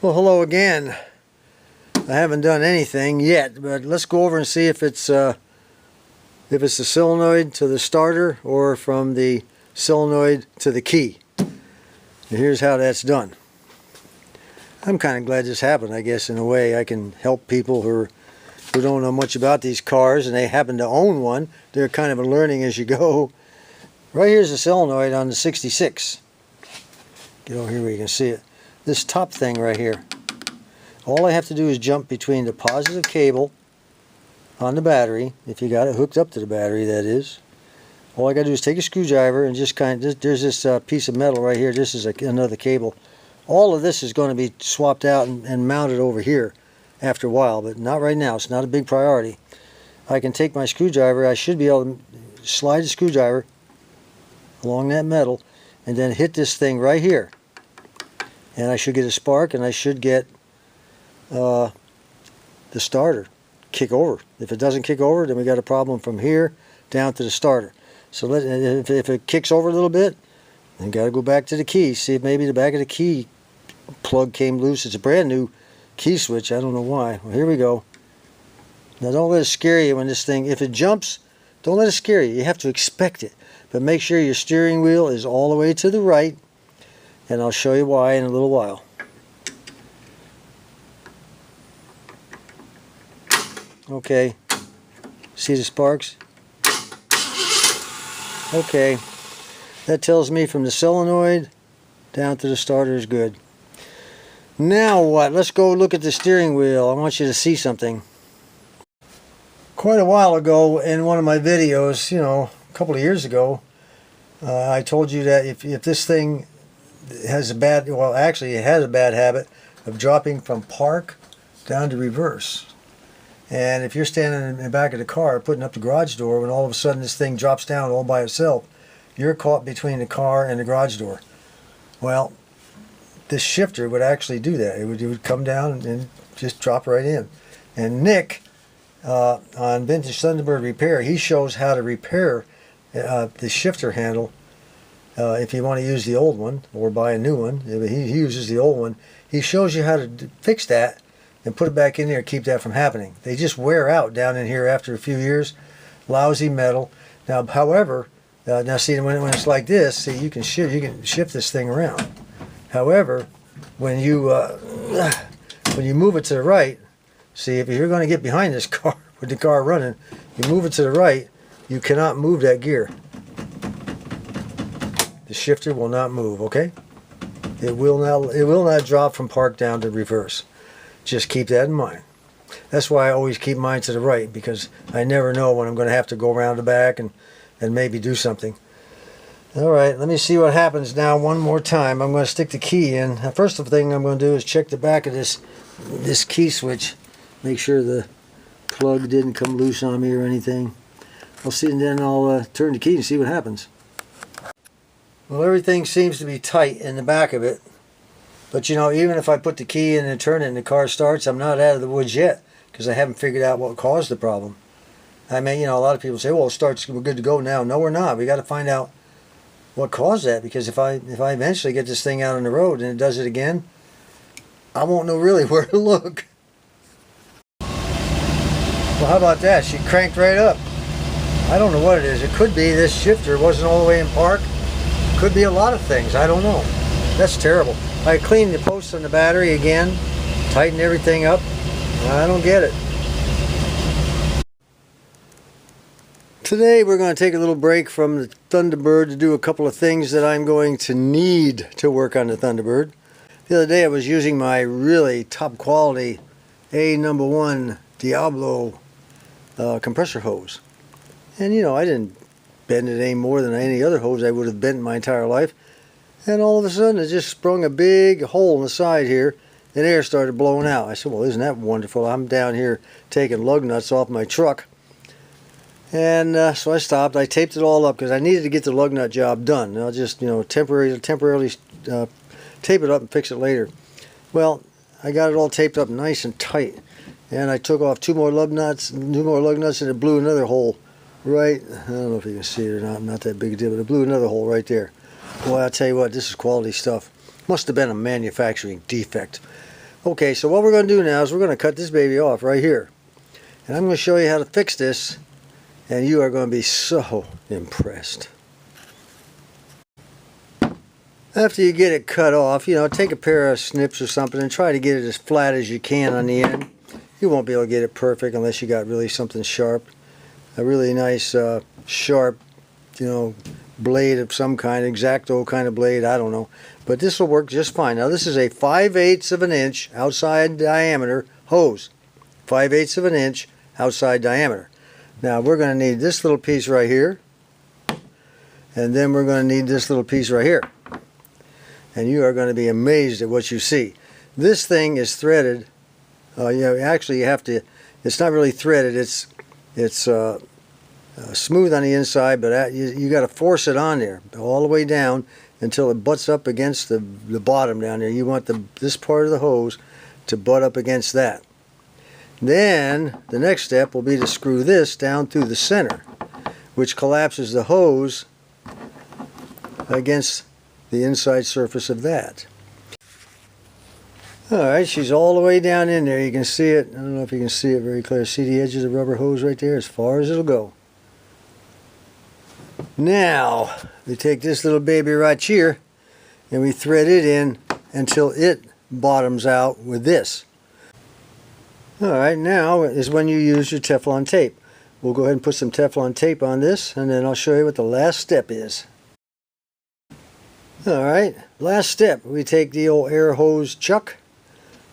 Well, hello again. I haven't done anything yet, but let's go over and see if it's the solenoid to the starter or from the solenoid to the key. And here's how that's done. I'm kind of glad this happened. I guess in a way I can help people who don't know much about these cars and they happen to own one. They're kind of learning as you go. Right here's the solenoid on the 66. Get over here where you can see it. This top thing right here. All I have to do is jump between the positive cable on the battery, if you got it hooked up to the battery, that is. All I got to do is take a screwdriver and just there's this piece of metal right here. This is another cable. All of this is going to be swapped out and mounted over here after a while, but not right now. It's not a big priority. I can take my screwdriver. I should be able to slide the screwdriver along that metal and then hit this thing right here. And I should get a spark, and I should get the starter kick over. If it doesn't kick over, then we got a problem from here down to the starter. So if it kicks over a little bit, then got to go back to the key. See if maybe the back of the key plug came loose. It's a brand new key switch. I don't know why. Well, here we go. Now don't let it scare you when this thing, if it jumps, don't let it scare you. You have to expect it. But make sure your steering wheel is all the way to the right, and I'll show you why in a little while. Okay, see the sparks? Okay, that tells me from the solenoid down to the starter is good. Now what? Let's go look at the steering wheel. I want you to see something. Quite a while ago in one of my videos, a couple of years ago, I told you that if this thing has actually it has a bad habit of dropping from park down to reverse. And if you're standing in the back of the car putting up the garage door, when all of a sudden this thing drops down all by itself, you're caught between the car and the garage door. Well, this shifter would actually do that. It would come down and just drop right in. And Nick, on Vintage Thunderbird Repair, he shows how to repair the shifter handle if you want to use the old one or buy a new one. He uses the old one. He shows you how to fix that and put it back in there, keep that from happening. They just wear out down in here after a few years. Lousy metal. Now, however, now see when it's like this, see you can shift this thing around. However, when you move it to the right, see if you're going to get behind this car with the car running, you move it to the right, you cannot move that gear. The shifter will not move. Okay, it will not drop from park down to reverse. Just keep that in mind. That's why I always keep mine to the right, because I never know when I'm going to have to go around the back and maybe do something. Alright, let me see what happens now one more time. I'm going to stick the key in. The first thing I'm going to do is check the back of this key switch. Make sure the plug didn't come loose on me or anything. I'll see, and then I'll turn the key and see what happens. Well, everything seems to be tight in the back of it. But even if I put the key in and turn it and the car starts, I'm not out of the woods yet, because I haven't figured out what caused the problem. I mean, a lot of people say, well, it starts, we're good to go now. No, we're not. We got to find out what caused that, because if I eventually get this thing out on the road and it does it again, I won't know really where to look. Well, how about that? She cranked right up. I don't know what it is. It could be this shifter wasn't all the way in park. It could be a lot of things. I don't know. That's terrible. I cleaned the posts on the battery again, tightened everything up. I don't get it. Today we're going to take a little break from the Thunderbird to do a couple of things that I'm going to need to work on the Thunderbird. The other day I was using my really top quality #1 Diablo compressor hose. And I didn't bend it any more than any other hose I would have bent my entire life. And all of a sudden it just sprung a big hole in the side here and air started blowing out. I said, well, isn't that wonderful? I'm down here taking lug nuts off my truck. And so I stopped. I taped it all up because I needed to get the lug nut job done. I'll just temporarily tape it up and fix it later. Well, I got it all taped up nice and tight. And I took off two more lug nuts, and it blew another hole right. I don't know if you can see it or not that big a deal, but it blew another hole right there. Boy, I'll tell you what, this is quality stuff. Must have been a manufacturing defect. Okay, so what we're going to do now is we're going to cut this baby off right here. And I'm going to show you how to fix this, and you are going to be so impressed. After you get it cut off, take a pair of snips or something and try to get it as flat as you can on the end. You won't be able to get it perfect unless you got really something sharp. A really nice sharp, blade of some kind, X-Acto kind of blade, I don't know. But this will work just fine. Now this is a 5/8 of an inch outside diameter hose. 5/8 of an inch outside diameter. Now we're going to need this little piece right here. And then we're going to need this little piece right here. And you are going to be amazed at what you see. This thing is threaded. Actually you have to, it's not really threaded, it's smooth on the inside, but you got to force it on there all the way down until it butts up against the bottom down there. You want this part of the hose to butt up against that. Then the next step will be to screw this down through the center, which collapses the hose against the inside surface of that. Alright, she's all the way down in there. You can see it. I don't know if you can see it very clear. See the edge of the rubber hose right there, as far as it'll go. Now, we take this little baby right here and we thread it in until it bottoms out with this. Alright, now is when you use your Teflon tape. We'll go ahead and put some Teflon tape on this, and then I'll show you what the last step is. Alright, last step. We take the old air hose chuck.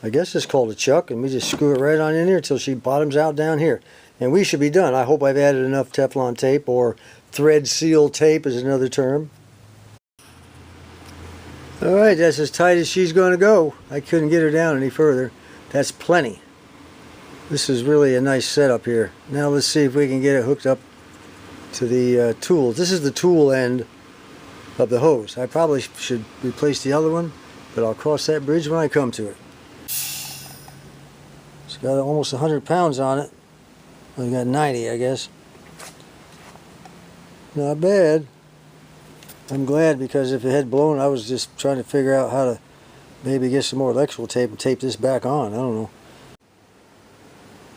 I guess it's called a chuck, and we just screw it right on in there until she bottoms out down here. And we should be done. I hope I've added enough Teflon tape, or thread seal tape is another term. Alright, that's as tight as she's going to go. I couldn't get her down any further. That's plenty. This is really a nice setup here. Now let's see if we can get it hooked up to the tool. This is the tool end of the hose. I probably should replace the other one, but I'll cross that bridge when I come to it. It's got almost 100 pounds on it. Well, we got 90, I guess. Not bad. I'm glad, because if it had blown, I was just trying to figure out how to maybe get some more electrical tape and tape this back on. I don't know.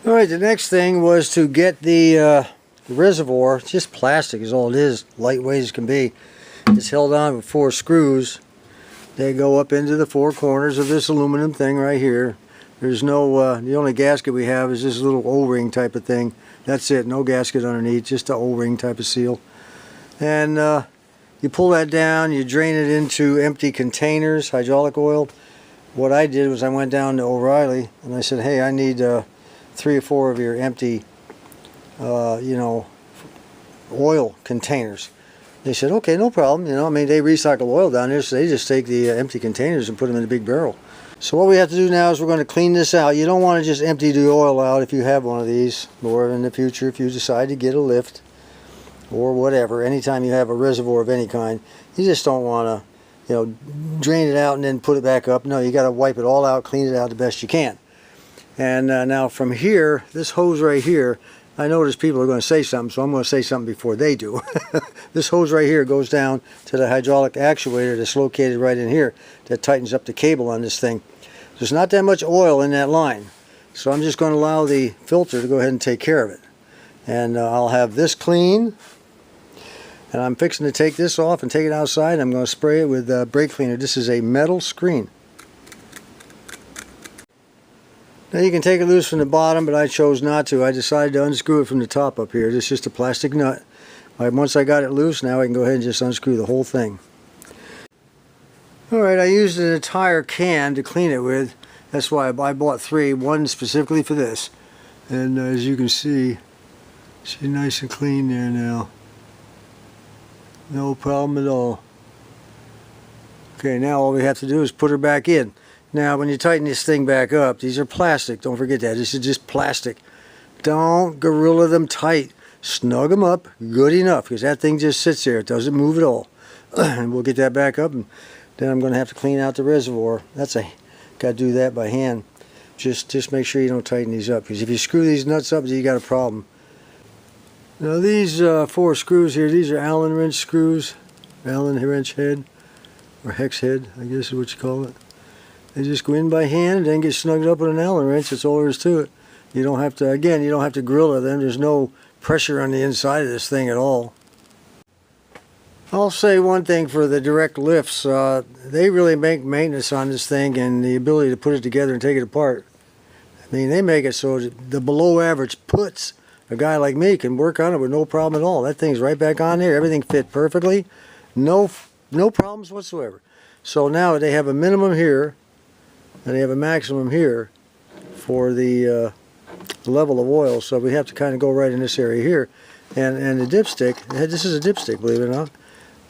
Alright, the next thing was to get the reservoir. It's just plastic is all it is, lightweight as can be. It's held on with 4 screws. They go up into the 4 corners of this aluminum thing right here. There's no, the only gasket we have is this little O-ring type of thing. That's it, no gasket underneath, just an O-ring type of seal. And you pull that down, you drain it into empty containers, hydraulic oil. What I did was I went down to O'Reilly and I said, hey, I need 3 or 4 of your empty, oil containers. They said, okay, no problem. I mean, they recycle oil down there, so they just take the empty containers and put them in a big barrel. So what we have to do now is we're going to clean this out. You don't want to just empty the oil out if you have one of these, or in the future if you decide to get a lift or whatever. Anytime you have a reservoir of any kind, you just don't want to, drain it out and then put it back up. No, you got to wipe it all out, clean it out the best you can. And now from here, this hose right here, I notice people are going to say something, so I'm going to say something before they do. This hose right here goes down to the hydraulic actuator that's located right in here that tightens up the cable on this thing. There's not that much oil in that line, so I'm just going to allow the filter to go ahead and take care of it. And I'll have this clean, and I'm fixing to take this off and take it outside. I'm going to spray it with brake cleaner. This is a metal screen. Now you can take it loose from the bottom, but I chose not to. I decided to unscrew it from the top up here. This is just a plastic nut. Once I got it loose, now I can go ahead and just unscrew the whole thing. Alright, I used an entire can to clean it with. That's why I bought 3, one specifically for this. And as you can see, she's nice and clean there now. No problem at all. Okay, now all we have to do is put her back in. Now when you tighten this thing back up, these are plastic, don't forget that, this is just plastic. Don't gorilla them tight, snug them up good enough, because that thing just sits there, it doesn't move at all. And we'll get that back up, and then I'm going to have to clean out the reservoir. Got to do that by hand. Just make sure you don't tighten these up, because if you screw these nuts up, you got a problem. Now these 4 screws here, these are Allen wrench screws, Allen wrench head, or hex head, I guess is what you call it. They just go in by hand and then get snugged up with an Allen wrench. That's all there is to it. You don't have to, again, you don't have to grill it. Then there's no pressure on the inside of this thing at all. I'll say one thing for the direct lifts. They really make maintenance on this thing and the ability to put it together and take it apart. I mean, they make it so the below average puts, a guy like me can work on it with no problem at all. That thing's right back on there. Everything fit perfectly. No problems whatsoever. So now they have a minimum here and they have a maximum here for the level of oil. So we have to kind of go right in this area here. And the dipstick, this is a dipstick, believe it or not.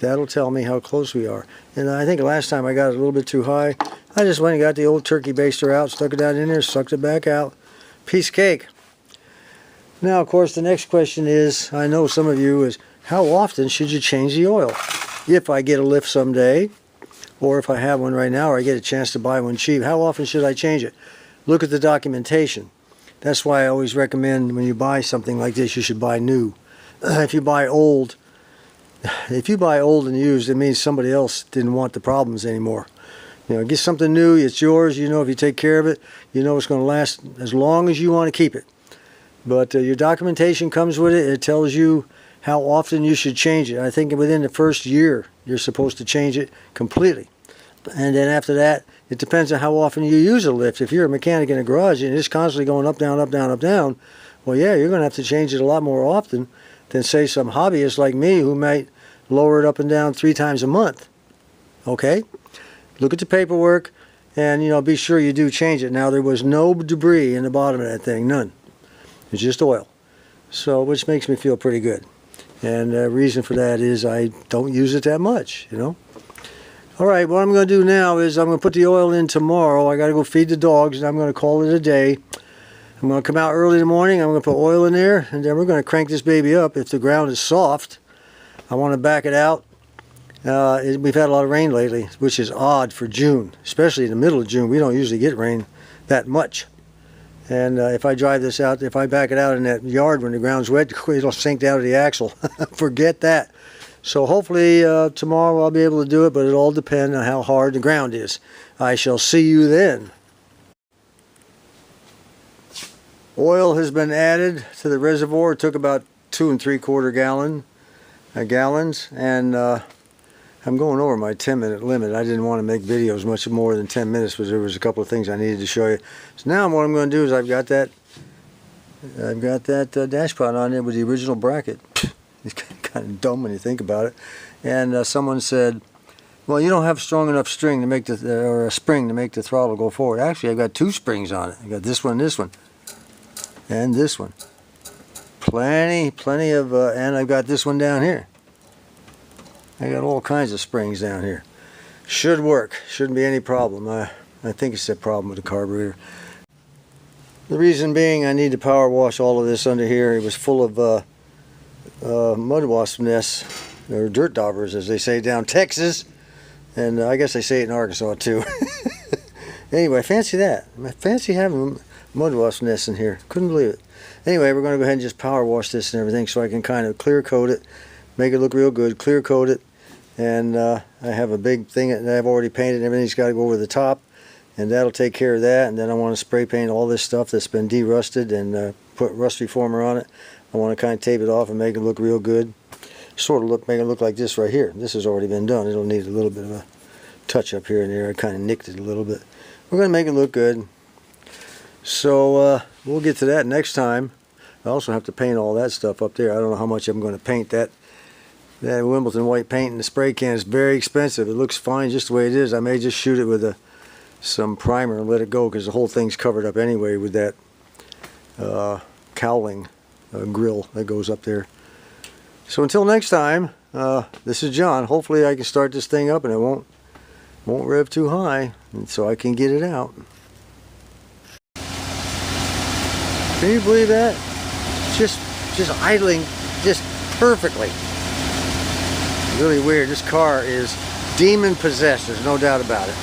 That'll tell me how close we are. And I think last time I got it a little bit too high. I just went and got the old turkey baster out, stuck it down in there, sucked it back out. Piece of cake. Now, of course, the next question is, I know some of you, is how often should you change the oil? If I get a lift someday, or if I have one right now, or I get a chance to buy one cheap, how often should I change it? Look at the documentation. That's why I always recommend when you buy something like this, you should buy new. If you buy old and used, it means somebody else didn't want the problems anymore. You know, get something new, it's yours. You know, if you take care of it, you know it's going to last as long as you want to keep it. But your documentation comes with it. It tells you how often you should change it. I think within the first year, you're supposed to change it completely. And then after that, it depends on how often you use a lift. If you're a mechanic in a garage and it's constantly going up, down, up, down, up, down, well, yeah, you're going to have to change it a lot more often than, say, some hobbyist like me who might lower it up and down 3 times a month. Okay? Look at the paperwork and, you know, be sure you do change it. Now, there was no debris in the bottom of that thing, none. It's just oil. So, which makes me feel pretty good. And the reason for that is I don't use it that much, you know. All right, what I'm going to do now is I'm going to put the oil in tomorrow. I got to go feed the dogs and I'm going to call it a day. I'm going to come out early in the morning. I'm going to put oil in there and then we're going to crank this baby up. If the ground is soft, I want to back it out. We've had a lot of rain lately, which is odd for June, especially in the middle of June. We don't usually get rain that much. And if I drive this out, if I back it out in that yard when the ground's wet, it'll sink down to the axle. Forget that. So hopefully tomorrow I'll be able to do it, but it all depends on how hard the ground is. I shall see you then. Oil has been added to the reservoir. It took about 2 3/4 gallons, and I'm going over my 10-minute limit. I didn't want to make videos much more than 10 minutes because there was a couple of things I needed to show you. So now what I'm going to do is I've got that dashpot on there with the original bracket. It's kind of dumb when you think about it. And someone said, well, you don't have strong enough string to make or a spring to make the throttle go forward. Actually, I've got 2 springs on it. I got this one, and this one. Plenty of, and I've got this one down here. I got all kinds of springs down here. Should work. Shouldn't be any problem. I think it's a problem with the carburetor. The reason being I need to power wash all of this under here. It was full of mud wasp nests, or dirt daubers as they say down Texas. And I guess they say it in Arkansas too. Anyway, fancy that. I fancy having mud wasp nests in here. Couldn't believe it. Anyway, we're going to go ahead and just power wash this and everything so I can kind of clear coat it, make it look real good, clear coat it. And I have a big thing that I've already painted. Everything's got to go over the top, and that'll take care of that. And then I want to spray paint all this stuff that's been derusted and put rust reformer on it. I want to kind of tape it off and make it look real good. Sort of make it look like this right here. This has already been done. It'll need a little bit of a touch up here and there. I kind of nicked it a little bit. We're going to make it look good. So we'll get to that next time. I also have to paint all that stuff up there. I don't know how much I'm going to paint that. That Wimbledon white paint in the spray can is very expensive. It looks fine just the way it is. I may just shoot it with some primer and let it go because the whole thing's covered up anyway with that cowling grill that goes up there. So until next time, this is John. Hopefully I can start this thing up and it won't rev too high, and so I can get it out. Can you believe that? Just idling just perfectly. Really weird. This car is demon possessed. There's no doubt about it.